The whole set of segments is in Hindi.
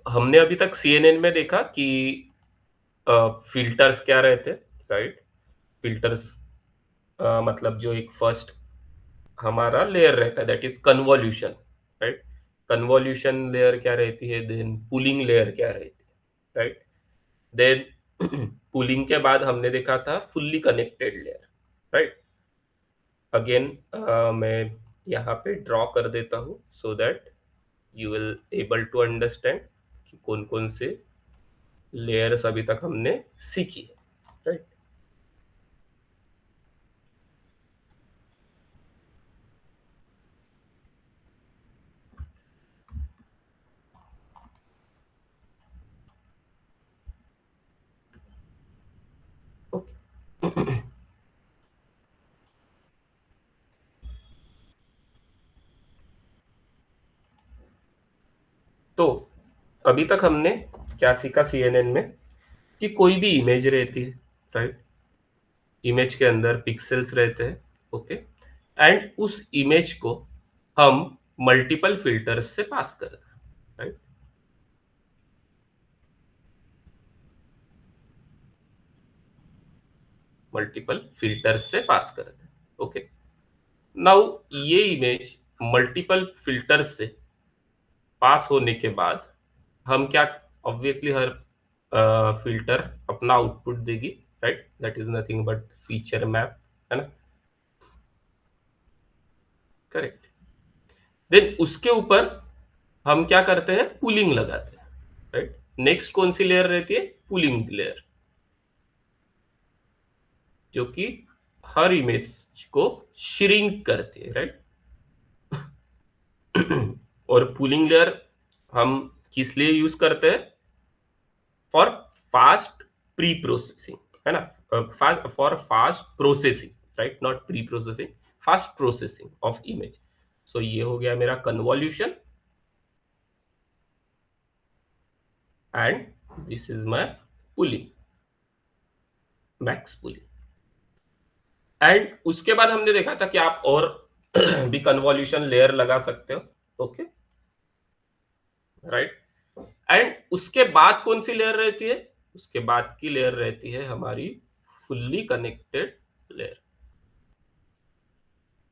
हमने अभी तक सीएनएन में देखा कि फिल्टर्स क्या रहते हैं, राइट? फिल्टर्स मतलब जो एक फर्स्ट हमारा लेयर रहता है that is convolution, right? Convolution layer क्या रहती है, देन पुलिंग लेयर क्या रहती है, राइट? देन पुलिंग के बाद हमने देखा था fully connected layer, right? Again मैं यहाँ पे ड्रॉ कर देता हूँ so that you will able to understand कि कौन कौन से लेयर्स अभी तक हमने सीखी है, राइट? तो अभी तक हमने क्या सीखा सीएनएन में कि कोई भी इमेज रहती है, राइट? इमेज के अंदर पिक्सेल्स रहते हैं, ओके? एंड उस इमेज को हम मल्टीपल फिल्टर्स से पास करते हैं, राइट? मल्टीपल फिल्टर्स से पास करते हैं, ओके? नाउ ये इमेज मल्टीपल फिल्टर्स से पास होने के बाद हम क्या, ऑब्वियसली हर फिल्टर अपना आउटपुट देगी, right? That is nothing but feature map, है ना? करेक्ट। देन उसके ऊपर हम क्या करते हैं, पुलिंग लगाते हैं, राइट? नेक्स्ट कौन सी लेयर रहती है, पुलिंग लेयर, जो कि हर इमेज को श्रिंक करती है, राइट? और पुलिंग लेयर हम किस लिए यूज करते हैं, फॉर फास्ट प्री प्रोसेसिंग, है ना? For fast processing, right? Not preprocessing, fast processing of image. So ये हो गया मेरा convolution and this is my pooling, max pooling. And उसके बाद हमने देखा था कि आप और भी कन्वॉल्यूशन लेयर लगा सकते हो, ओके, राइट? एंड उसके बाद कौन सी लेयर रहती है, उसके बाद की लेयर रहती है हमारी फुल्ली कनेक्टेड लेयर।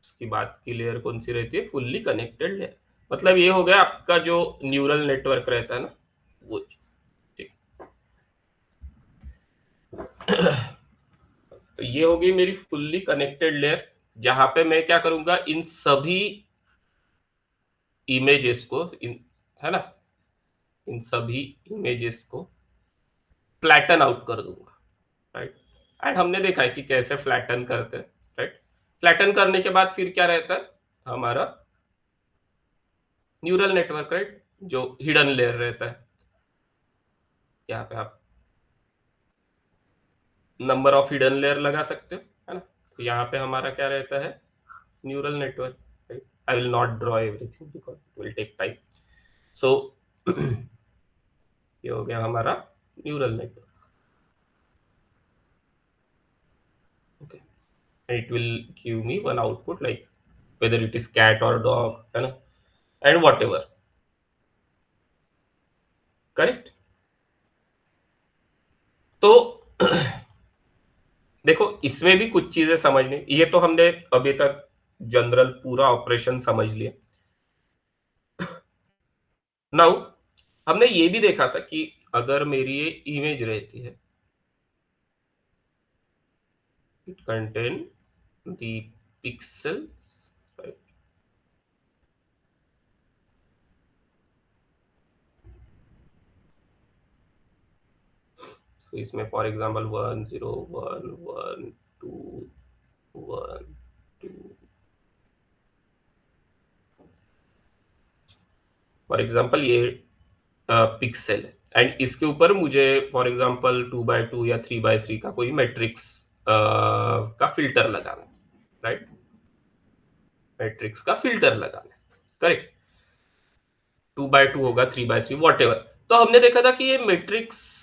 उसकी बाद की लेयर कौन सी रहती है, फुल्ली कनेक्टेड लेयर। मतलब ये हो गया आपका जो न्यूरल नेटवर्क रहता है ना, वो, ठीक। तो ये होगी मेरी फुल्ली कनेक्टेड लेयर, जहां पे मैं क्या करूंगा, इन सभी इमेजेस को, इन, है ना, इन सभी इमेजेस को फ्लैटन आउट कर दूंगा, राइट? एंड हमने देखा है कि कैसे फ्लैटन करते हैं, राइट? फ्लैटन करने के बाद फिर क्या रहता है हमारा न्यूरल नेटवर्क, राइट? जो हिडन लेयर रहता है, यहाँ पे आप नंबर ऑफ हिडन लेयर लगा सकते हो, है ना? तो यहाँ पे हमारा क्या रहता है, neural network, right? I will not draw everything because it will take time. So ये हो गया हमारा neural network, okay? It will give me one output like whether it is cat or dog, है ना, and whatever, करेक्ट? तो देखो इसमें भी कुछ चीजें समझनी, ये तो हमने अभी तक जनरल पूरा ऑपरेशन समझ लिया। नाउ हमने ये भी देखा था कि अगर मेरी ये इमेज रहती है, इट कंटेन द पिक्सेल्स, तो इसमें फॉर एग्जांपल 1 0 1 1 2 1 2, फॉर एग्जांपल ये पिक्सेल है एंड इसके ऊपर मुझे फॉर एग्जांपल 2x2 या 3x3 का कोई मैट्रिक्स का फिल्टर लगाना है, राइट? मैट्रिक्स का फिल्टर लगाना है, करेक्ट? 2x2 होगा, 3x3, वॉट एवर। तो हमने देखा था कि ये मैट्रिक्स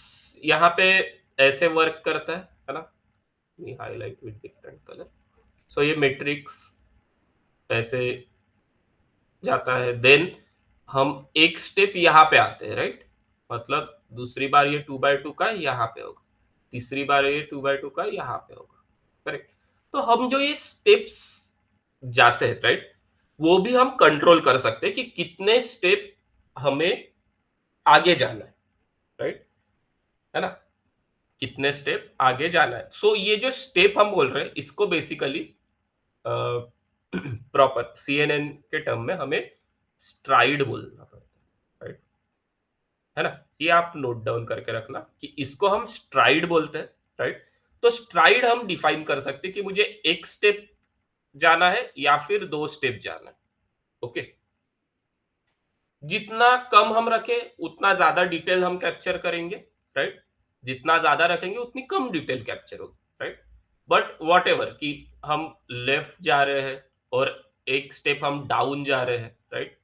यहाँ पे ऐसे वर्क करता है ना? Highlight with different colour. So ये मैट्रिक्स ऐसे जाता है, देन हम एक स्टेप यहाँ पे आते हैं, राइट? मतलब दूसरी बार ये 2/2 का यहाँ पे होगा, तीसरी बार ये 2/2 का यहाँ पे होगा, करेक्ट। तो हम जो ये स्टेप्स जाते हैं, राइट, वो भी हम कंट्रोल कर सकते हैं कि कितने स्टेप हमें आगे जाना है, राइट, है ना, कितने स्टेप आगे जाना है। सो ये जो स्टेप हम बोल रहे हैं इसको बेसिकली प्रॉपर सीएनएन के टर्म में हमें स्ट्राइड बोलना पड़ता है, राइट, है ना। ये आप नोट डाउन करके रखना कि इसको हम स्ट्राइड बोलते हैं, राइट। तो स्ट्राइड हम डिफाइन कर सकते हैं कि मुझे एक स्टेप जाना है या फिर दो स्टेप जाना है, ओके। जितना कम हम रखें उतना ज्यादा डिटेल हम कैप्चर करेंगे, राइट। जितना ज्यादा रखेंगे उतनी कम डिटेल कैप्चर होगी, राइट। बट वॉट एवर कि हम लेफ्ट जा रहे हैं और एक स्टेप हम डाउन जा रहे हैं, राइट,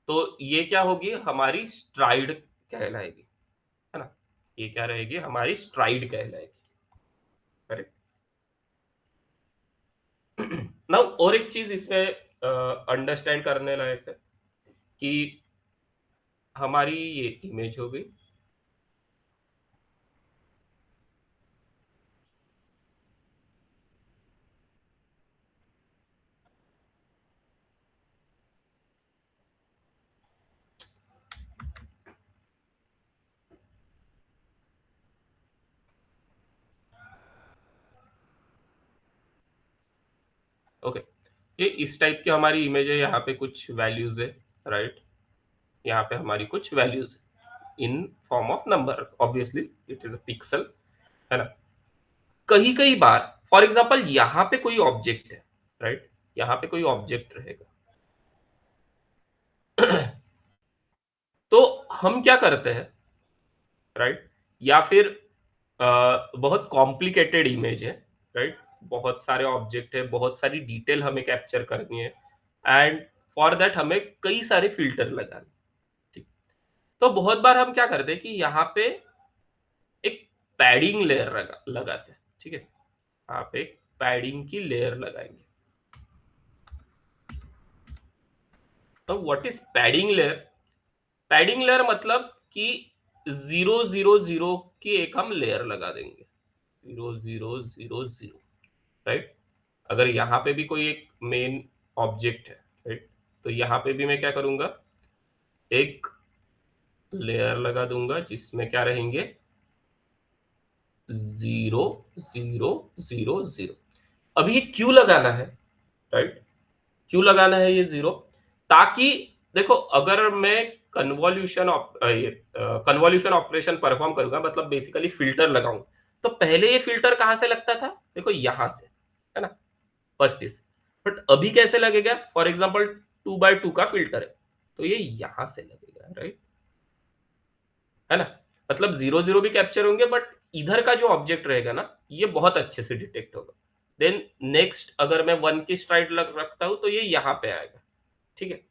तो ये क्या होगी, हमारी स्ट्राइड कहलाएगी, है ना। ये क्या रहेगी, हमारी स्ट्राइड कहलाएगी, करेक्ट। नाउ और एक चीज इसमें अंडरस्टैंड करने लायक है कि हमारी ये इमेज हो गई, ओके। ये इस टाइप की हमारी इमेज है, यहाँ पे कुछ वैल्यूज है, राइट। यहाँ पे हमारी कुछ values in form of number, obviously it is a pixel, है ना। कहीं कहीं बार फॉर एग्जांपल यहाँ पे कोई ऑब्जेक्ट है, राइट, यहाँ पे कोई ऑब्जेक्ट रहेगा। तो हम क्या करते हैं, राइट, या फिर बहुत कॉम्प्लिकेटेड इमेज है, राइट, बहुत सारे ऑब्जेक्ट है, बहुत सारी डिटेल हमें कैप्चर करनी है, एंड फॉर दैट हमें कई सारे फिल्टर लगाने, ठीक। तो बहुत बार हम क्या करते हैं कि यहाँ पे एक पैडिंग लेयर लगाते हैं, ठीक है। आप एक पैडिंग की लेयर लगाएंगे। तो what is padding layer? Padding layer मतलब कि 0 0 0 की एक हम लेयर लगा देंगे, 0 0 0 0, राइट। अगर यहाँ पे भी कोई एक मेन ऑब्जेक्ट है, राइट, तो यहाँ पे भी मैं क्या करूंगा, एक लेयर लगा दूंगा जिसमें क्या रहेंगे, 0 0 0 0। अब ये क्यों लगाना है, राइट, क्यों लगाना है ये जीरो, ताकि देखो अगर मैं कन्वॉल्यूशन ये कन्वॉल्यूशन ऑपरेशन परफॉर्म करूंगा, मतलब बेसिकली फिल्टर लगाऊं, तो पहले ये फिल्टर कहां से लगता था, देखो यहां से, है ना, फर्स्ट इज। बट अभी कैसे लगेगा, फॉर एग्जांपल 2/2 का फिल्टर है, तो ये यहां से लगेगा, राइट, है ना। मतलब 0 0 भी कैप्चर होंगे, बट इधर का जो ऑब्जेक्ट रहेगा ना, ये बहुत अच्छे से डिटेक्ट होगा। देन नेक्स्ट अगर मैं 1 की स्ट्राइड रखता हूं तो ये यहाँ पे आएगा, ठीक है।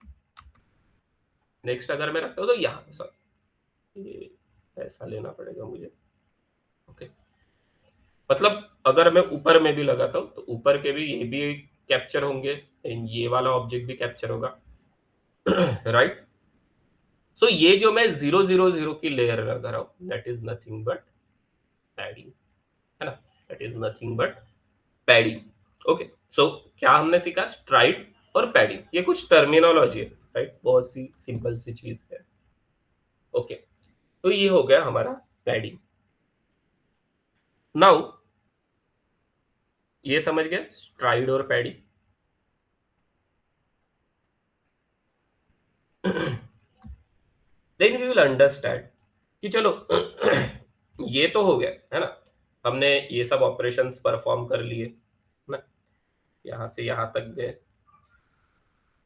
नेक्स्ट अगर मैं रखता हूँ तो यहाँ पे, सॉरी, ये ऐसा लेना पड़ेगा मुझे, ओके। मतलब अगर मैं ऊपर में भी लगाता हूँ तो ऊपर के भी ये भी कैप्चर होंगे, and ये वाला ऑब्जेक्ट भी कैप्चर होगा, राइट। सो ये जो मैं 0 0 0 की लेयर लगा रहा हूँ, that is nothing but padding, है ना, that is nothing but padding, okay. So क्या हमने सीखा, स्ट्राइड और पैडिंग, ये कुछ टर्मिनोलॉजी है, राइट, बहुत सी सिंपल सी चीज है, ओके। तो ये हो गया हमारा पैडिंग। नाउ ये समझ गए स्ट्राइड और padding. Then we will understand कि चलो ये तो हो गया, है ना, हमने ये सब ऑपरेशंस परफॉर्म कर लिए ना, यहां से यहां तक गए,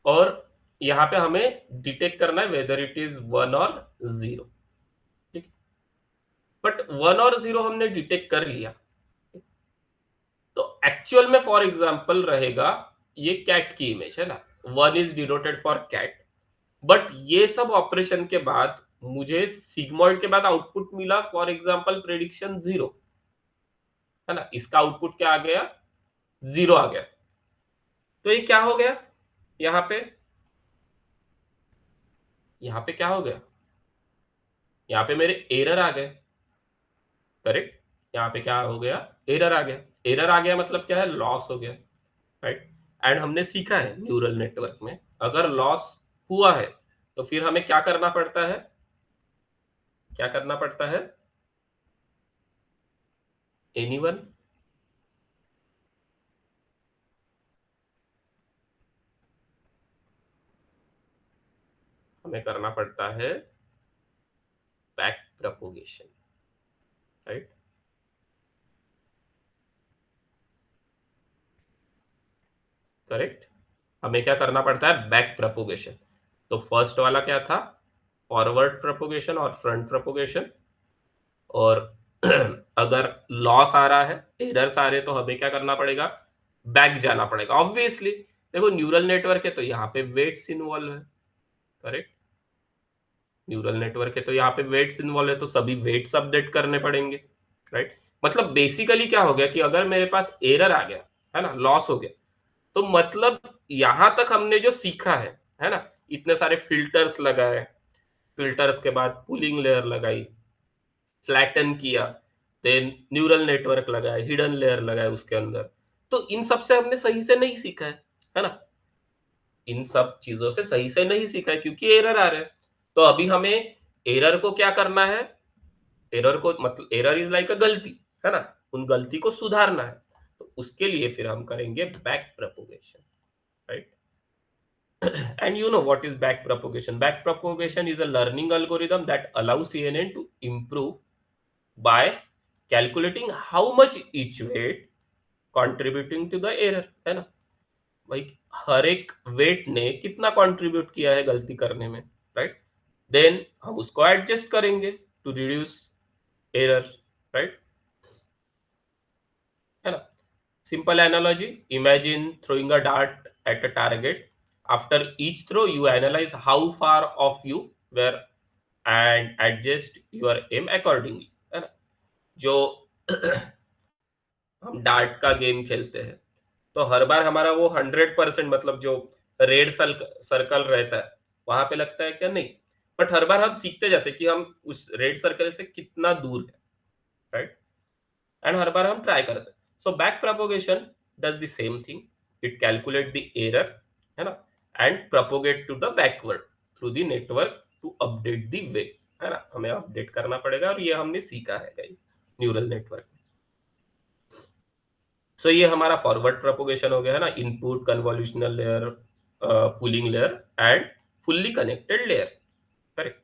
और यहाँ पे हमें डिटेक्ट करना है वेदर इट इज 1 और 0, ठीक। बट 1 और 0 हमने डिटेक्ट कर लिया, तो एक्चुअल में फॉर एग्जांपल रहेगा ये कैट की इमेज, है ना, 1 is denoted for cat. But ये सब ऑपरेशन के बाद मुझे सिग्मॉइड के बाद आउटपुट मिला, फॉर एग्जांपल प्रेडिक्शन 0, है ना, इसका आउटपुट क्या आ गया, 0 आ गया। तो ये क्या हो गया, यहाँ पे, यहाँ पे क्या हो गया, यहाँ पे मेरे एरर आ गए, करेक्ट। यहाँ पे क्या हो गया, एरर आ गया। एरर आ गया मतलब क्या है, लॉस हो गया, राइट। एंड हमने सीखा है न्यूरल नेटवर्क में, अगर लॉस हुआ है तो फिर हमें क्या करना पड़ता है, क्या करना पड़ता है, एनीवन? हमें करना पड़ता है बैक प्रोपोगेशन, राइट। करेक्ट, हमें क्या करना पड़ता है, बैक प्रोपोगेशन। तो फर्स्ट वाला क्या था, फॉरवर्ड प्रोपोगेशन और फ्रंट प्रोपोगेशन। और अगर लॉस आ रहा है, एरर्स आ रहे हैं, तो हमें क्या करना पड़ेगा, बैक जाना पड़ेगा ऑब्वियसली। देखो न्यूरल नेटवर्क है तो यहाँ पे वेट्स इन्वॉल्व है, करेक्ट। न्यूरल नेटवर्क है तो यहाँ पे वेट्स इन्वॉल्व है, तो सभी वेट्स अपडेट करने पड़ेंगे, राइट। मतलब बेसिकली क्या हो गया कि अगर मेरे पास एरर आ गया, है ना, लॉस हो गया, तो मतलब यहां तक हमने जो सीखा है ना, इतने सारे फिल्टर्स लगाए, फिल्टर्स के बाद पुलिंग लेयर लगाई, फ्लैटन किया, देन न्यूरल नेटवर्क लगाया, हिडन लेयर लगाया उसके अंदर, तो इन सब से हमने सही से नहीं सीखा है ना। इन सब चीजों से सही से नहीं सीखा है क्योंकि एरर आ रहे हैं। तो अभी हमें एरर को क्या करना है, एरर को मतलब एरर इज लाइक अ गलती, है ना, उन गलती को सुधारना है। तो उसके लिए फिर हम करेंगे back propagation, right. And you know what is backpropagation? Backpropagation is a learning algorithm that allows CNN to improve by calculating how much each weight contributing to the error, है ना। भाई हर एक वेट ने कितना कंट्रीब्यूट किया है गलती करने में, राइट। देन हम उसको एडजस्ट करेंगे टू रिड्यूस एरर, राइट, है ना। Simple analogy, imagine throwing a dart at a target. After each throw, you analyze how far off you were and adjust your aim accordingly, है ना। जो हम डार्ट का गेम खेलते हैं तो हर बार हमारा वो 100% मतलब जो रेड सर्कल रहता है वहां पे लगता है क्या, नहीं। बट हर बार हम सीखते जाते हैं कि हम उस रेड सर्कल से कितना दूर है, राइट। एंड हर बार हम ट्राई करते हैं। So back propagation does the same thing, it calculate the error, है ना, and propagate to the backward through the network to update the weights, है ना, हमें अपडेट करना पड़ेगा और ये हमने सीखा है गाइस न्यूरल नेटवर्क। सो ये हमारा फॉरवर्ड प्रोपोगेशन हो गया, है ना, input convolutional layer, pooling layer and fully connected layer, correct.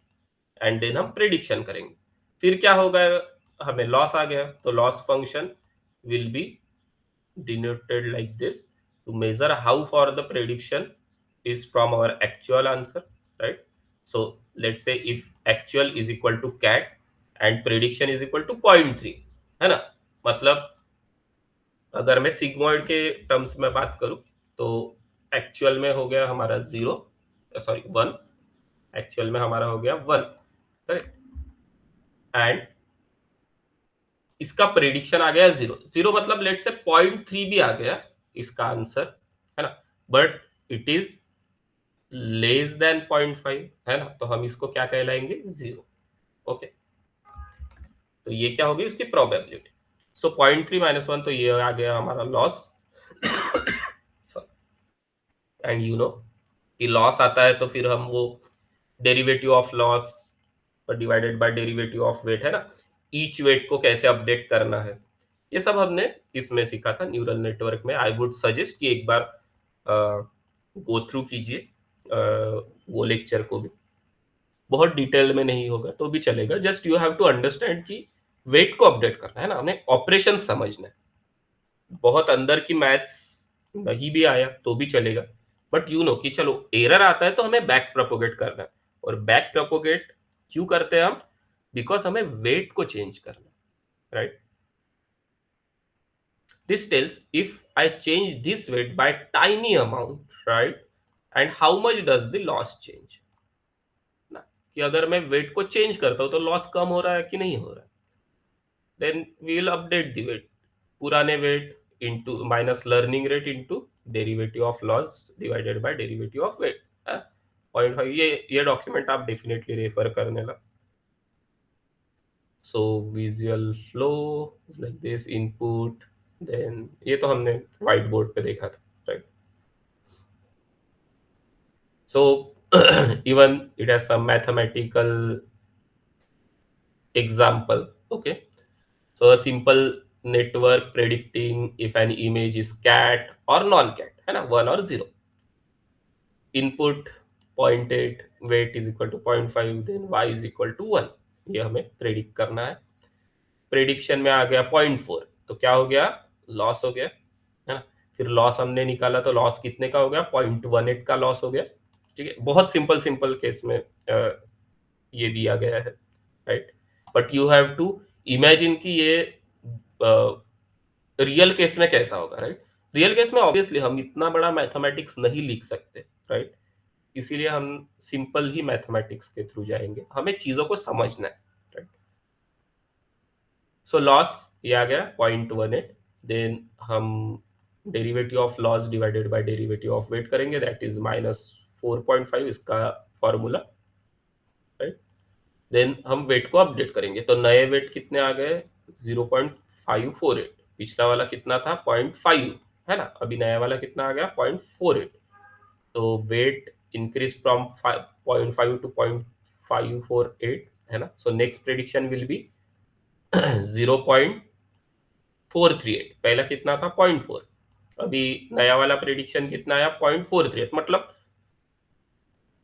And then हम प्रिडिक्शन करेंगे। फिर क्या होगा, हमें लॉस आ गया तो loss function will be denoted like this to measure how far the prediction is from our actual answer, right. So let's say if actual is equal to cat and prediction is equal to 0.3, है ना। मतलब अगर मैं सिग्मॉइड के टर्म्स में बात करूं तो एक्चुअल में हो गया हमारा 0, सॉरी 1, एक्चुअल में हमारा हो गया 1, करेक्ट। एंड इसका प्रेडिक्शन आ गया 0, 0 मतलब लेट से 0.3 भी आ गया इसका आंसर, है ना, but it is less than 0.5, है ना, तो हम इसको क्या कहलाएंगे, 0, ओके। तो ये क्या होगी इसकी प्रोबेबिलिटी। सो 0.3 - 1 तो ये आ गया हमारा लॉस। एंड यू नो कि लॉस आता है तो फिर हम वो derivative of loss divided by derivative of weight, है ना, ईच वेट को कैसे अपडेट करना है, ये सब हमने इसमें सीखा था न्यूरल नेटवर्क में। आई वुड सजेस्ट कि एक बार गो थ्रू कीजिए वो लेक्चर को भी, बहुत डिटेल में नहीं होगा तो भी चलेगा, just you have to understand कि वेट को अपडेट करना है ना, हमें ऑपरेशन समझना है। बहुत अंदर की मैथ्स नहीं भी आया तो भी चलेगा, बट यू नो कि चलो एरर आता है तो हमें बैक प्रोपोगेट करना है। और बैक प्रोपोगेट क्यों करते हैं हम, बिकॉज हमें वेट को चेंज करना है, right. This tells if I change this weight by tiny amount, right, and how much does the loss change ना, कि अगर मैं वेट को चेंज करता हूं तो लॉस कम हो रहा है कि नहीं हो रहा है। Then we will update the weight, पुराने weight into minus learning rate into derivative of loss divided by derivative of weight, 0.5। ये डॉक्यूमेंट आप डेफिनेटली रेफर करने ला। So visual flow like this, input, then ये तो हमने व्हाइट बोर्ड पे देखा था, right? So even it has some mathematical example, okay? So a simple network predicting if an image is cat और नॉन कैट, है ना, 1 और 0, input 0.8, weight is equal to 0.5, then Y is equal to 1, ये हमें प्रेडिक्ट करना है। प्रेडिक्शन में आ गया 0.4, तो क्या हो गया, लॉस हो गया, है ना? फिर लॉस हमने निकाला तो लॉस कितने का हो गया, 0.18 का लॉस हो गया। ठीक है, बहुत सिंपल सिंपल केस में ये दिया गया है, right? But you have to imagine कि ये रियल केस में कैसा होगा, राइट? रियल केस में ऑब्वियसली हम इतना बड़ा मैथमेटिक्स नहीं लिख सकते, राइट? इसीलिए हम सिंपल ही मैथमेटिक्स के थ्रू जाएंगे, हमें चीजों को समझना है, राइट? सो लॉस ये आ गया 0.18, देन हम derivative of loss divided by derivative of weight करेंगे, दैट इज -4.5, इसका फॉर्मूला, राइट? देन हम वेट को अपडेट करेंगे, तो नए वेट कितने आ गए, 0.548, पिछला वाला कितना था, 0.5, है ना? अभी नया वाला कितना आ गया, 0.48, तो वेट इंक्रीज फ्रॉम 0.5 टू 0.548, है ना? So next prediction will be 0.438, पहला कितना था, 0.4, अभी नया वाला प्रेडिक्शन कितना आया, 0.438, मतलब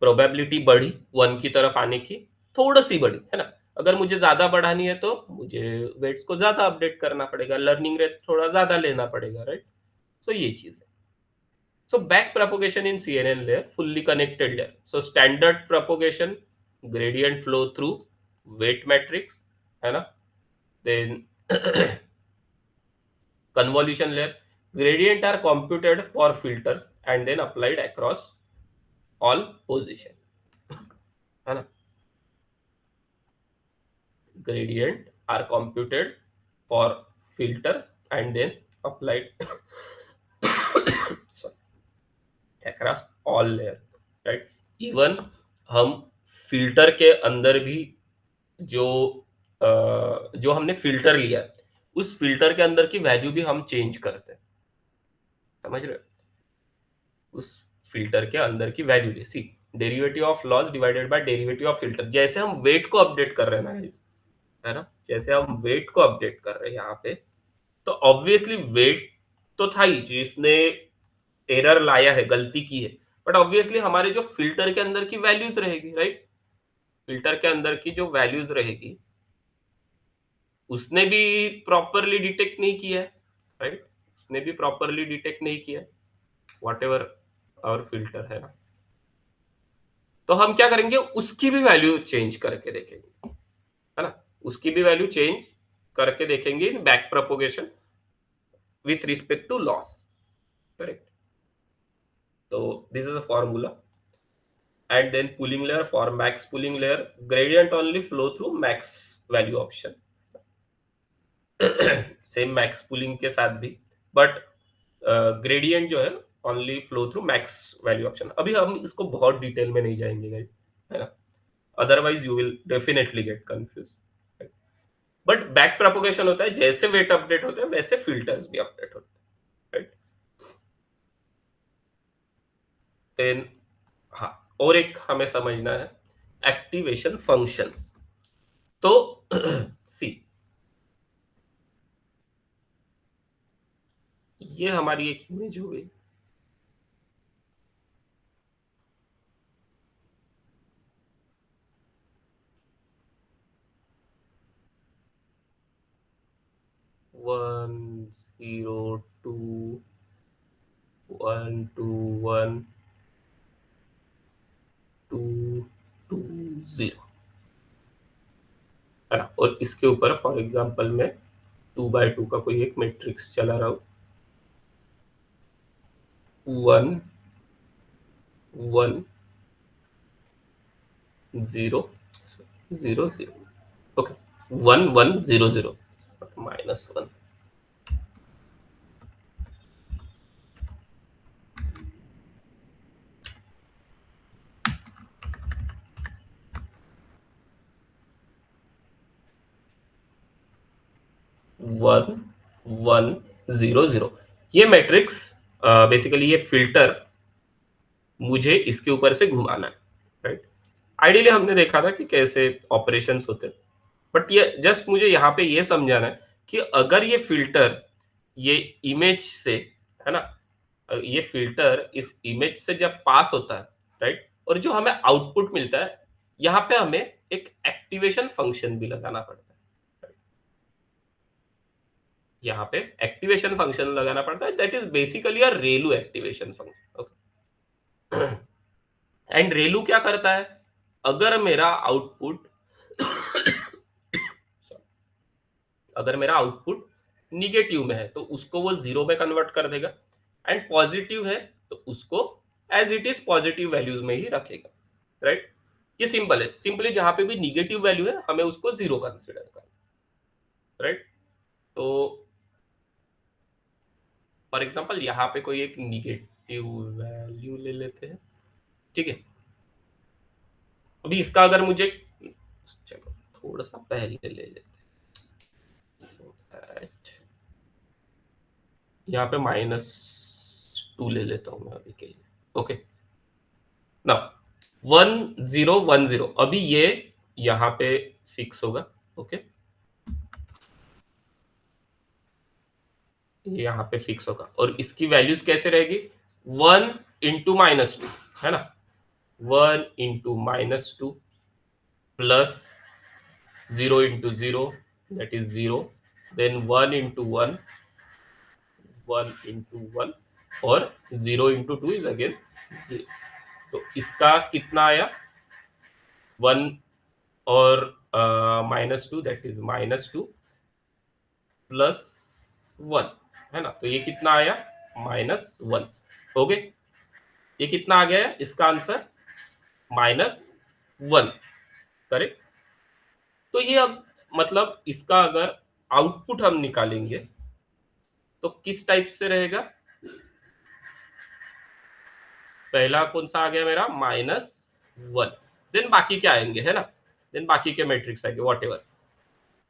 प्रोबेबिलिटी बढ़ी 1 की तरफ आने की, थोड़ी सी बढ़ी, है ना? अगर मुझे ज्यादा बढ़ानी है तो मुझे वेट्स को ज्यादा अपडेट करना पड़ेगा, लर्निंग रेट थोड़ा ज्यादा लेना पड़ेगा, राइट? सो ये चीज है। So back propagation in CNN layer, fully connected layer, so standard propagation, gradient flow through weight matrix, है ना? Then convolution layer, gradient are computed for filters and then applied across all position, है ना? Gradient are computed for filters and then applied sorry, across all layer, right? Even हम फिल्टर के अंदर भी जो जो हमने फिल्टर लिया है, उस फिल्टर के अंदर की वैल्यू भी हम चेंज करते हैं, समझ रहे हो? उस फिल्टर के अंदर की value, see, derivative of loss divided by derivative of filter, जैसे हम वेट को अपडेट कर रहे हैं ना guys, है ना? जैसे हम वेट को अपडेट कर रहे हैं यहाँ पे, तो ऑब्वियसली वेट तो था ही जिसने एरर लाया है, गलती की है, बट ऑब्वियसली हमारे जो फिल्टर के अंदर की वैल्यूज रहेगी, राइट? फिल्टर के अंदर की जो वैल्यूज रहेगी, उसने भी प्रॉपरली डिटेक्ट नहीं किया है, राइट? उसने भी प्रॉपरली डिटेक्ट नहीं किया, वॉट एवर और फिल्टर है ना, तो हम क्या करेंगे, उसकी भी वैल्यू चेंज करके देखेंगे, है ना? उसकी भी वैल्यू चेंज करके देखेंगे in back propagation with respect to loss, correct? तो this is a formula, and then pooling layer, for max pooling layer, gradient only flow through max value option, same max pulling के साथ भी, बट ग्रेडियंट जो है only flow through max value option. अभी हम इसको बहुत डिटेल में नहीं जाएंगे गाइस, है ना? Otherwise you will definitely get confuse. But back propagation होता है, जैसे वेट अपडेट होते हैं वैसे फिल्टर्स भी अपडेट होते हैं, राइट? देन हाँ, और एक हमें समझना है, एक्टिवेशन फंक्शंस। तो सी, ये हमारी एक इमेज हो गई, 1 0 2 1 2 2 0, है ना? और इसके ऊपर फॉर एग्जांपल में 2 by 2 का कोई एक मैट्रिक्स चला रहा हूँ, 1 1 0 0 0, ओके, 1 1 0 0 -1, 1 1 0 0, ये मैट्रिक्स बेसिकली ये फिल्टर मुझे इसके ऊपर से घुमाना है, राइट? आइडियली हमने देखा था कि कैसे ऑपरेशंस होते हैं, बट ये जस्ट मुझे यहाँ पे ये समझाना है कि अगर ये फिल्टर ये इमेज से, है ना, ये फिल्टर इस इमेज से जब पास होता है, राइट, और जो हमें आउटपुट मिलता है, यहाँ पे हमें एक एक्टिवेशन फंक्शन भी लगाना पड़ता है। यहाँ पे एक्टिवेशन फंक्शन लगाना पड़ता है, that is basically a ReLU activation function, okay. And ReLU क्या करता है, अगर मेरा आउटपुट अगर मेरा आउटपुट निगेटिव में है तो उसको वो जीरो में कन्वर्ट कर देगा, एंड पॉजिटिव है तो उसको as it is positive values में ही रखेगा, राइट? ये सिंपल है, सिंपली जहां पे भी निगेटिव वैल्यू है हमें उसको जीरो कंसिडर करना, राइट? तो फॉर एग्जांपल यहाँ पे कोई एक निगेटिव वैल्यू ले लेते हैं, ठीक है। अभी इसका अगर मुझे, चलो थोड़ा सा पहले ले लेते हैं, so that यहाँ पे -2 ले लेता हूँ मैं अभी के लिए, ओके ना। 1 0 1 0, अभी ये यहाँ पे फिक्स होगा, ओके, ये यहाँ पे फिक्स होगा, और इसकी वैल्यूज कैसे रहेगी, 1 × -2, है ना, 1 × -2 प्लस 0 × 0, दैट इज 0, देन 1 × 1, 1 × 1, और 0 × 2 इज अगेन 0। तो इसका कितना आया, 1 और -2, दैट इज -2 +1, है ना, तो ये कितना आया, -1, हो गए। ये कितना आ गया है इसका आंसर, -1, करेक्ट। तो ये अब मतलब इसका अगर आउटपुट हम निकालेंगे तो किस टाइप से रहेगा, पहला कौन सा आ गया मेरा, -1, देन बाकी क्या आएंगे, है ना, देन बाकी के मैट्रिक्स आएंगे वॉट एवर।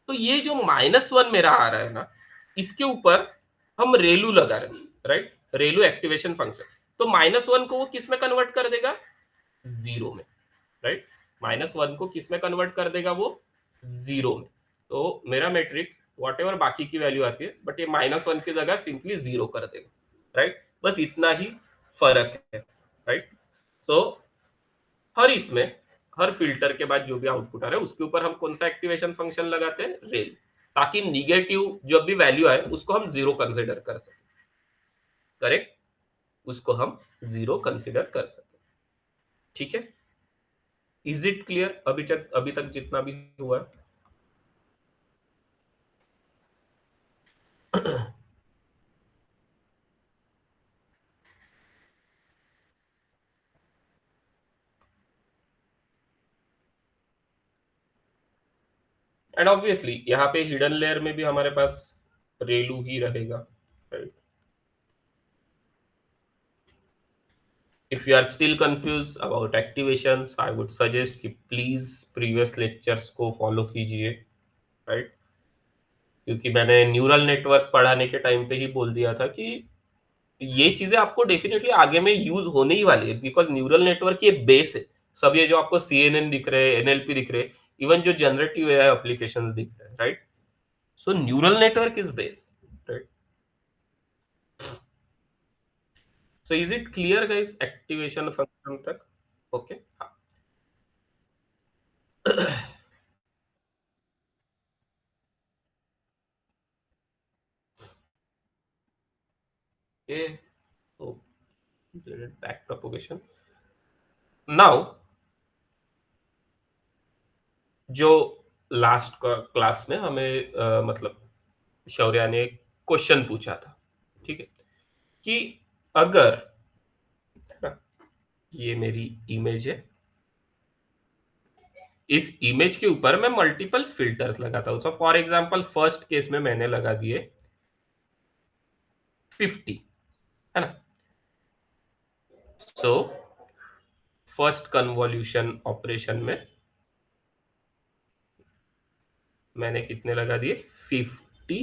तो ये जो -1 मेरा आ रहा है ना, इसके ऊपर हम रेलू लगा रहे हैं, राइट, रेलू एक्टिवेशन फंक्शन। तो -1 को वो किस में कन्वर्ट कर देगा, जीरो में, राइट। -1 को किस में कन्वर्ट कर देगा वो, जीरो में। तो मेरा मैट्रिक्स वॉट एवर बाकी की वैल्यू आती है, बट ये -1 की जगह सिंपली जीरो कर देगा, राइट। बस इतना ही फर्क है, राइट। सो हर इसमें हर फिल्टर के बाद जो भी आउटपुट आ रहा है उसके ऊपर हम कौन सा एक्टिवेशन फंक्शन लगाते हैं, रेल, ताकि निगेटिव जो भी वैल्यू आए उसको हम जीरो कंसिडर कर सके, करेक्ट, उसको हम जीरो कंसिडर कर सके, ठीक है। इज इट क्लियर अभी तक जितना भी हुआ है? एंड ऑब्वियसली यहाँ पे हिडन लेयर में भी हमारे पास रेलू ही रहेगा, right. If you are still confuse about activations, I would suggest कि प्लीज प्रीवियस लेक्चर्स को फॉलो कीजिए, राइट। क्योंकि मैंने न्यूरल नेटवर्क पढ़ाने के टाइम पे ही बोल दिया था कि ये चीजें आपको डेफिनेटली आगे में यूज होने ही वाली है, बिकॉज न्यूरल नेटवर्क ये बेस है। सब ये जो आपको CNN दिख रहे हैं, NLP दिख रहे हैं, इवन जो जनरेटिव AI एप्लीकेशंस दिख रहे हैं, right. So neural network is base, right. So is it clear guys activation function तक, ओके, हाँ। ये तो बैक प्रोपोगेशन नाउ, जो लास्ट क्लास में हमें मतलब शौर्या ने एक क्वेश्चन पूछा था, ठीक है, कि अगर, है ना, ये मेरी इमेज है, इस इमेज के ऊपर मैं मल्टीपल फिल्टर्स लगाता हूं। तो फॉर एग्जांपल फर्स्ट केस में मैंने लगा दिए 50, है ना। सो फर्स्ट कन्वॉल्यूशन ऑपरेशन में मैंने कितने लगा दिए, 50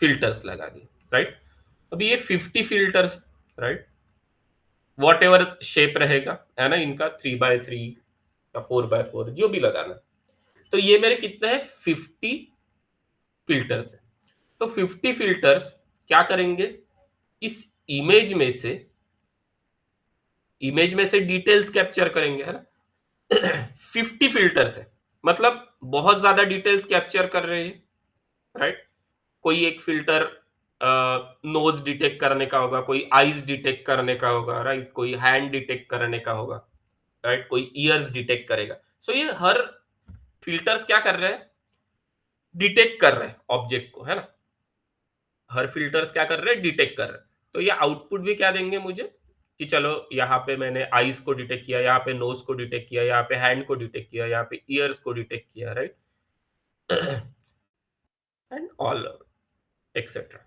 फिल्टर्स लगा दिए, राइट। अभी ये 50 filters, right, what ever shape रहेगा, है ना, इनका 3x3 या 4x4 जो भी लगाना। तो ये मेरे कितने हैं, 50 फिल्टर्स है। तो 50 फिल्टर्स क्या करेंगे, इस इमेज में से डिटेल्स कैप्चर करेंगे, है ना। 50 फिल्टर्स है, मतलब बहुत ज्यादा डिटेल्स कैप्चर कर रहे हैं, राइट। कोई एक फिल्टर नोज डिटेक्ट करने का होगा, कोई आईज डिटेक्ट करने का होगा, राइट, कोई हैंड डिटेक्ट करने का होगा, राइट, कोई ईयर्स डिटेक्ट करेगा। सो ये हर फिल्टर्स क्या कर रहे हैं, डिटेक्ट कर रहे हैं ऑब्जेक्ट को, है ना। हर फिल्टर्स क्या कर रहे हैं, डिटेक्ट कर रहे हैं। तो ये आउटपुट भी क्या देंगे मुझे, कि चलो यहाँ पे मैंने आईज को डिटेक्ट किया, यहाँ पे नोज को डिटेक्ट किया, यहाँ पे हैंड को डिटेक्ट किया, यहाँ पे ईयर्स को डिटेक्ट किया, राइट, एंड ऑल एक्सेट्रा।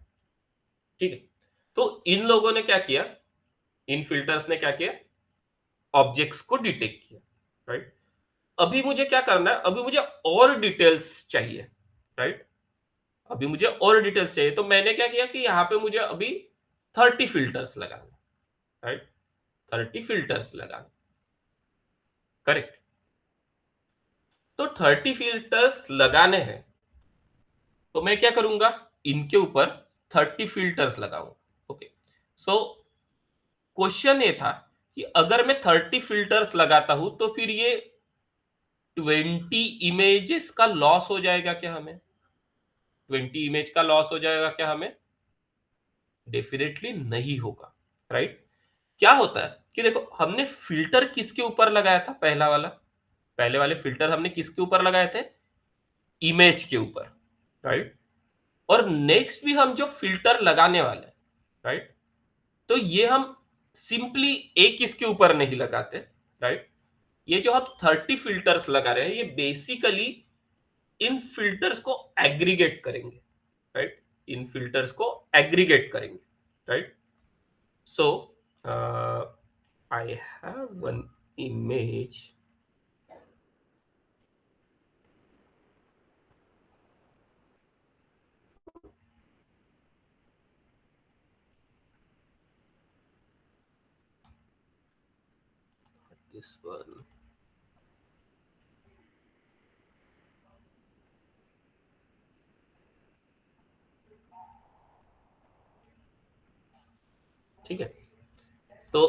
ठीक है। तो इन लोगों ने क्या किया, इन फिल्टर्स ने क्या किया, ऑब्जेक्ट्स को डिटेक्ट किया, राइट। अभी मुझे क्या करना है, अभी मुझे और डिटेल्स चाहिए, राइट। अभी मुझे और डिटेल्स चाहिए, तो मैंने क्या किया कि यहाँ पे मुझे अभी 30 फिल्टर्स लगाना, राइट, 30 फिल्टर्स लगाना, करेक्ट। तो 30 फिल्टर्स लगाने हैं, तो मैं क्या करूंगा, इनके ऊपर 30 फिल्टर्स लगाऊंगा। ओके। सो क्वेश्चन ये था कि अगर मैं 30 फिल्टर्स लगाता हूं तो फिर ये 20 इमेजेस का लॉस हो जाएगा क्या हमें, 20 इमेज का लॉस हो जाएगा क्या हमें, डेफिनेटली नहीं होगा, राइट। क्या होता है कि देखो, हमने फिल्टर किसके ऊपर लगाया था, पहला वाला, पहले वाले फिल्टर हमने किसके ऊपर लगाए थे, इमेज के ऊपर, राइट। और नेक्स्ट भी हम जो फिल्टर लगाने वाले हैं, राइट, तो ये हम सिंपली एक इसके ऊपर नहीं लगाते, राइट। ये जो हम 30 फिल्टर्स लगा रहे हैं, ये बेसिकली इन फिल्टर्स को एग्रीगेट करेंगे, राइट, इन फिल्टर्स को एग्रीगेट करेंगे, right. So I have one image, this one, ठीक है। तो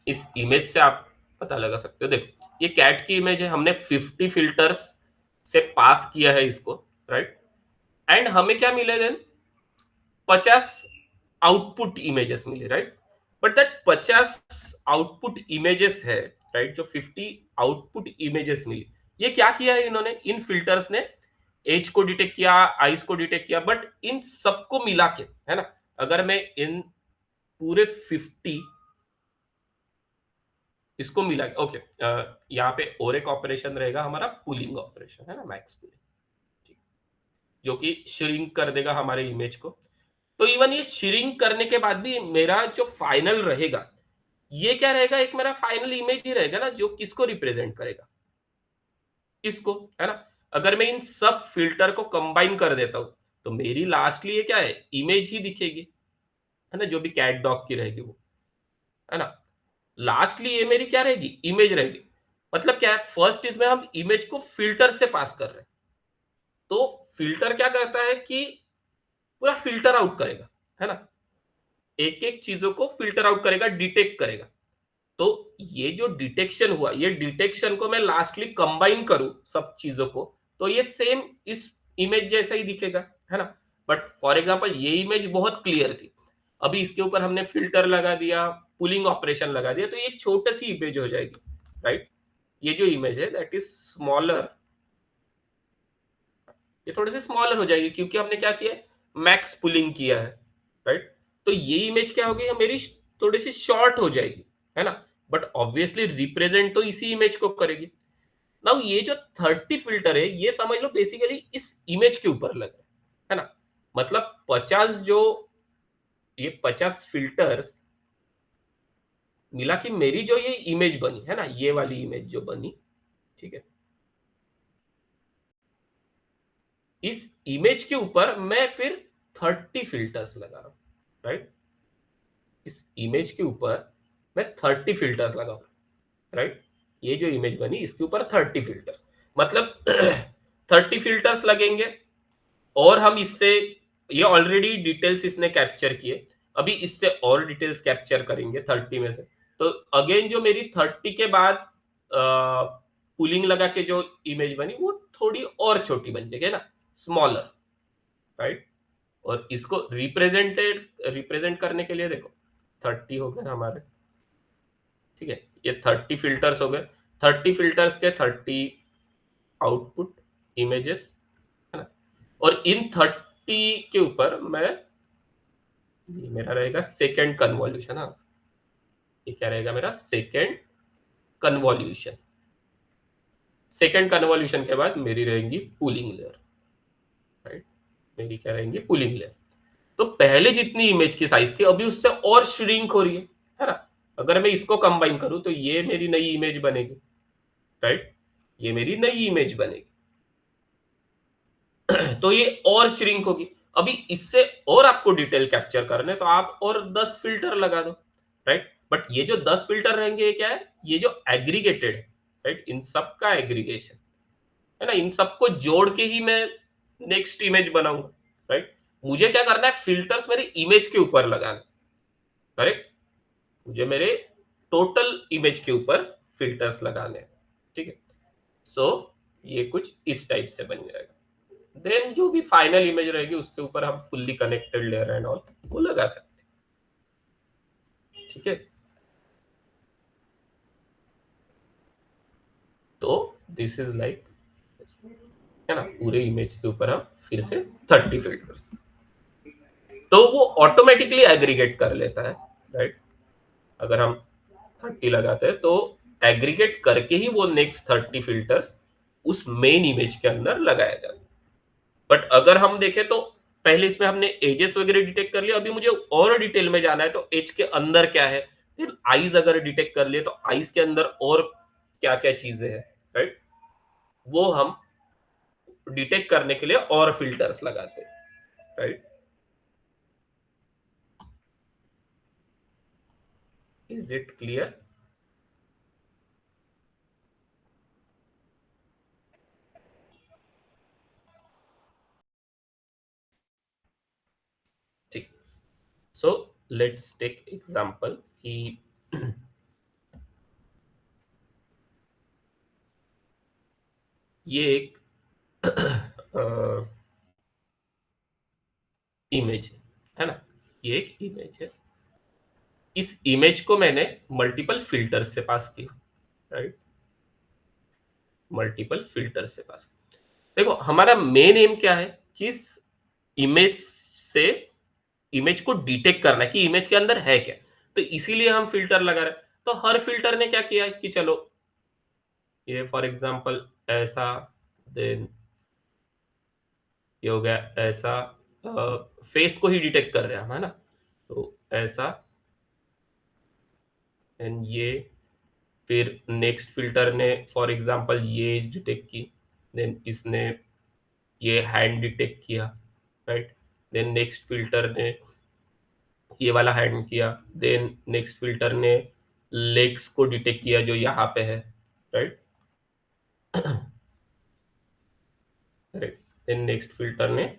इस इमेज से आप पता लगा सकते हो, देखो ये कैट की इमेज है, हमने 50 फिल्टर्स से पास किया है इसको, राइट। एंड हमें क्या मिले देन, 50 आउटपुट इमेजेस मिले, right. But that 50 output images है, राइट, जो 50 आउटपुट इमेजेस मिली, ये क्या किया है इन्होंने, इन फिल्टर्स ने एज को डिटेक्ट किया, आइज को डिटेक्ट किया, बट इन सबको मिला के, है ना, अगर मैं इन पूरे 50 इसको मिला, ओके, यहाँ पे और एक ऑपरेशन रहेगा हमारा, पुलिंग ऑपरेशन, है ना, मैक्स पुलिंग, जो कि श्रिंक कर देगा हमारे इमेज को। तो इवन ये श्रिंक करने के बाद भी मेरा जो फाइनल रहेगा, ये क्या रहेगा, एक मेरा फाइनल इमेज ही रहेगा ना, जो किसको रिप्रेजेंट करेगा, इसको, है ना। अगर मैं इन सब फिल्टर को कंबाइन कर देता हूं, तो मेरी लास्टली ये क्या है, इमेज ही दिखेगी, है ना, जो भी कैट डॉग की रहेगी वो, है ना। लास्टली ये मेरी क्या रहेगी, इमेज रहेगी। मतलब क्या है, फर्स्ट इसमें हम इमेज को फिल्टर से पास कर रहे हैं, तो फिल्टर क्या करता है कि पूरा फिल्टर आउट करेगा, है ना, एक एक चीजों को फिल्टर आउट करेगा, डिटेक्ट करेगा। तो ये जो डिटेक्शन हुआ, ये डिटेक्शन को मैं लास्टली कंबाइन करूं सब चीजों को, तो ये सेम इस इमेज जैसा ही दिखेगा, है ना। बट फॉर एग्जांपल ये इमेज बहुत क्लियर थी, अभी इसके ऊपर हमने फिल्टर लगा दिया, पुलिंग ऑपरेशन लगा दिया, तो ये एक छोटी सी इमेज हो जाएगी, राइट। ये जो इमेज है दैट इज स्मॉलर, ये थोड़ी सी स्मॉलर हो जाएगी, क्योंकि हमने क्या किया, मैक्स पुलिंग किया है, राइट। तो ये इमेज क्या होगी, मेरी थोड़ी सी शॉर्ट हो जाएगी, है ना। बट ऑब्वियसली रिप्रेजेंट तो इसी इमेज को करेगी। नाउ ये जो 30 फिल्टर है, ये समझ लो बेसिकली इस इमेज के ऊपर लग रहा है ना। मतलब 50 जो, ये 50 फिल्टर्स मिला कि मेरी जो ये इमेज बनी है ना, ये वाली इमेज जो बनी, ठीक है, इस इमेज के ऊपर मैं फिर 30 फिल्टर्स लगा रहा हूं, राइट। इस इमेज के ऊपर मैं 30 फिल्टर्स लगा, राइट। ये जो इमेज बनी इसके ऊपर 30 फिल्टर, मतलब 30 फिल्टर्स लगेंगे। और हम इससे, ये ऑलरेडी डिटेल्स इसने कैप्चर किए, अभी इससे और डिटेल्स कैप्चर करेंगे 30 में से। तो अगेन जो मेरी 30 के बाद पुलिंग लगा के जो इमेज बनी वो थोड़ी और छोटी बन जाएगी, है ना, स्मॉलर, राइट। और इसको रिप्रेजेंट करने के लिए देखो 30 हो गए हमारे, ठीक है, ये 30 फिल्टर्स हो गए। 30 फिल्टर्स के 30 आउटपुट इमेजेस, है ना। और इन 30 के ऊपर मैं, ये मेरा रहेगा सेकेंड कन्वॉल्यूशन। हाँ, ये क्या रहेगा मेरा सेकेंड कन्वॉल्यूशन। सेकेंड कन्वॉल्यूशन के बाद मेरी रहेंगी पुलिंग लेयर, राइट। मेरी क्या रहेंगी, पुलिंग लेयर। तो पहले जितनी इमेज की साइज थी अभी उससे और श्रिंक हो रही है ना। अगर मैं इसको कंबाइन करूं तो ये मेरी नई इमेज बनेगी, राइट। ये मेरी नई इमेज बनेगी। तो ये और श्रिंक होगी। अभी इससे और आपको डिटेल कैप्चर करने तो आप और 10 फिल्टर लगा दो, राइट। बट ये जो 10 फिल्टर रहेंगे ये क्या है, ये जो एग्रीगेटेड है, राइट, इन सब का एग्रीगेशन है ना। इन सबको जोड़ के ही मैं नेक्स्ट इमेज बनाऊंगा, राइट। मुझे क्या करना है, फिल्टर्स मेरे इमेज के ऊपर लगाना, करेक्ट। मुझे मेरे टोटल इमेज के ऊपर फिल्टर्स लगाने हैं, ठीक है। सो ये कुछ इस टाइप से बन जाएगा। देन जो भी फाइनल इमेज रहेगी उसके ऊपर हम fully connected layer and all वो लगा सकते हैं, ठीक है। तो दिस इज लाइक, है ना, पूरे इमेज के ऊपर हम फिर से 30 फिल्टर्स, तो वो ऑटोमेटिकली एग्रीगेट कर लेता है, राइट। अगर हम 30 लगाते हैं तो एग्रीगेट करके ही वो नेक्स्ट 30 फिल्टर्स उस मेन इमेज के अंदर लगाया जाता है। बट अगर हम देखें तो पहले इसमें हमने एजेस वगैरह डिटेक्ट कर लिया, अभी मुझे और डिटेल में जाना है तो एज के अंदर क्या है, फिर आईज अगर डिटेक्ट कर लिए तो आईज के अंदर और क्या क्या चीजें हैं, राइट। वो हम डिटेक्ट करने के लिए और फिल्टर्स लगाते हैं, राइट। Is it clear? ठीक। सो लेट्स टेक एग्जांपल कि ये एक इमेज है ना, ये एक इमेज है। इस इमेज को मैंने मल्टीपल फिल्टर से पास किया, राइट। मल्टीपल फिल्टर से पास। देखो हमारा मेन एम क्या है कि इस इमेज से इमेज को डिटेक्ट करना है कि इमेज के अंदर है क्या। तो इसीलिए हम फिल्टर लगा रहे हैं। तो हर फिल्टर ने क्या किया कि चलो ये फॉर एग्जांपल ऐसा, देन ये हो गया ऐसा, फेस को ही डिटेक्ट कर रहे हैं हम, है ना। तो ऐसा, एंड ये, फिर नेक्स्ट फिल्टर ने फॉर एग्जांपल ये डिटेक्ट की, देन इसने ये हैंड डिटेक्ट किया, राइट। देन नेक्स्ट फिल्टर ने ये वाला हैंड किया, देन नेक्स्ट फिल्टर ने लेग्स को डिटेक्ट किया जो यहाँ पे है, right. Right. Then next filter ने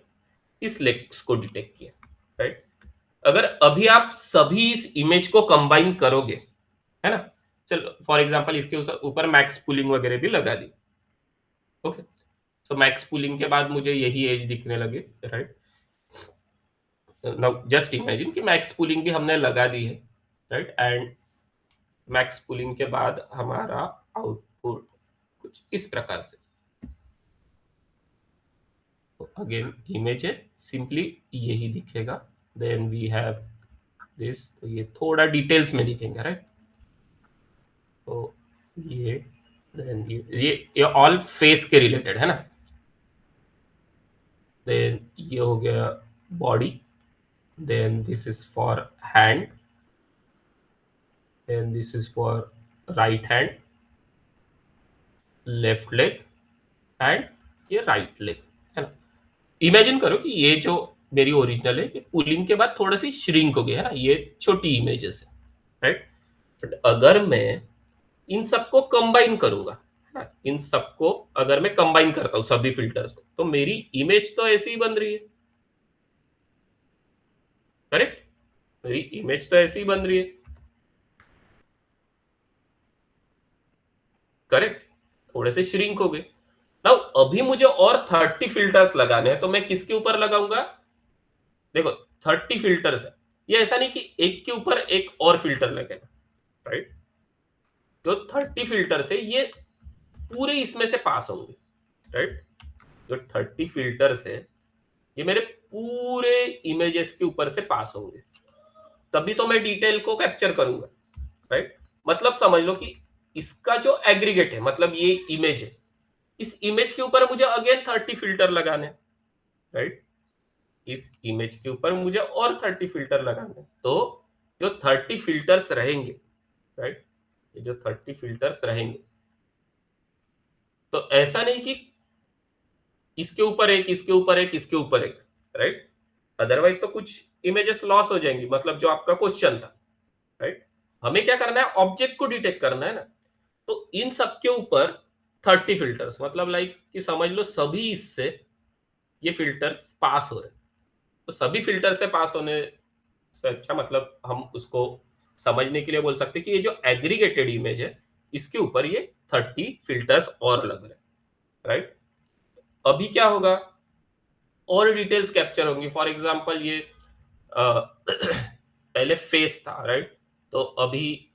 इस लेग्स को डिटेक्ट किया, राइट। अगर अभी आप सभी इस इमेज को कंबाइन करोगे, है ना, चलो फॉर एग्जांपल इसके ऊपर मैक्स पुलिंग वगैरह भी लगा दी, ओके। तो मैक्स पुलिंग के बाद मुझे यही एज दिखने लगे, राइट। नाउ जस्ट इमेजिन कि मैक्स पुलिंग भी हमने लगा दी है, राइट। एंड मैक्स पुलिंग के बाद हमारा आउटपुट कुछ इस प्रकार से, तो अगेन इमेज है, सिंपली यही दिखेगा। देन वी हैव दिस, तो ये थोड़ा डिटेल्स में दिखेंगे, राइट। तो ये, देन ये ऑल फेस के रिलेटेड है ना। देन ये हो गया body, then this is for hand, then this is for right hand, left leg and ये राइट लेग, है ना। इमेजिन करो कि ये जो मेरी ओरिजिनल है, ये पुलिंग के बाद थोड़ा सी श्रिंक हो गया है ना, ये छोटी इमेजेस है, राइट? बट अगर मैं इन सबको कंबाइन करूंगा, है ना, इन सबको अगर मैं कंबाइन करता हूँ सभी फिल्टर्स को, तो मेरी इमेज तो ऐसी ही बन रही है, करेक्ट? मेरी इमेज तो ऐसी ही बन रही है, करेक्ट? थोड़े से श्रिंक हो गए। नाउ अभी मुझे और 30 फिल्टर्स लगाने हैं, तो मैं किसके ऊपर लगाऊंगा? देखो, 30 फिल्टर्स है, ये ऐसा नहीं कि एक के ऊपर एक और फिल्टर लगेगा, राइट? जो 30 फिल्टर्स है, ये पूरे इसमें से पास होंगे, राइट? जो 30 फिल्टर्स है, ये मेरे पूरे इमेजेस के ऊपर से पास होंगे, तभी तो मैं डिटेल को कैप्चर करूंगा, राइट? मतलब समझ लो कि इसका जो एग्रीगेट है, मतलब ये इमेज है, इस इमेज के ऊपर मुझे अगेन 30 फिल्टर लगाने हैं, राइट? इस इमेज के ऊपर मुझे और 30 फिल्टर लगाने हैं, तो जो 30 फिल्टर्स रहेंगे, राइट, ये जो 30 फिल्टर्स रहेंगे, तो ऐसा नहीं कि इसके ऊपर एक, इसके ऊपर एक, इसके ऊपर एक, राइट? अदरवाइज तो कुछ इमेजेस लॉस हो जाएंगी, मतलब जो आपका क्वेश्चन था, राइट? हमें क्या करना है? ऑब्जेक्ट को डिटेक्ट करना है ना, तो इन सब के ऊपर 30 फिल्टर्स, मतलब लाइक कि समझ लो सभी इससे ये फिल्टर्स पास हो रहे हैं, तो सभी फिल्टर से पास होने से अच्छा, मतलब हम उसको समझने के लिए बोल सकते हैं कि ये जो एग्रीगेटेड इमेज है, इसके ऊपर ये 30 फिल्टर्स और लग रहे हैं, राइट? अभी क्या होगा? और डिटेल्स कैप्चर होंगी, फॉर एग्जांपल ये पहले फेस था, राइट? तो अभी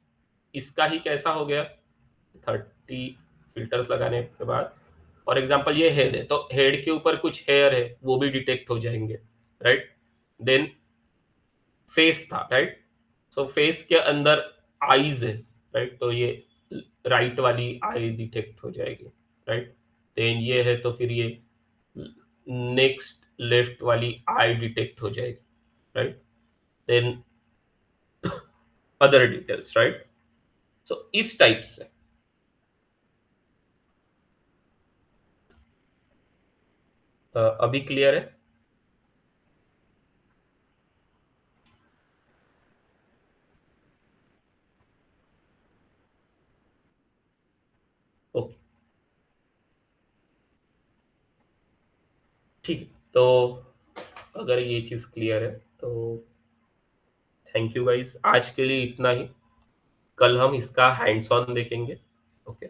इसका ही कैसा हो गया? 30 फिल्टर्स लगाने के बाद, फॉर एग्जांपल ये हेड है, तो हेड के ऊपर कुछ हेयर है, वो भी डिटेक्ट हो जाएंगे, राइट? देन फेस था, राइट? सो फेस के अंदर आईज है, राइट? तो ये राइट वाली आई डिटेक्ट हो जाएगी, राइट? देन ये है, तो फिर ये नेक्स्ट लेफ्ट वाली आई डिटेक्ट हो जाएगी, right? Then other details, right? So इस टाइप से। अभी क्लियर है? ओके, ठीक है। तो अगर ये चीज क्लियर है, तो थैंक यू गाइस, आज के लिए इतना ही। कल हम इसका हैंड्स ऑन देखेंगे, ओके?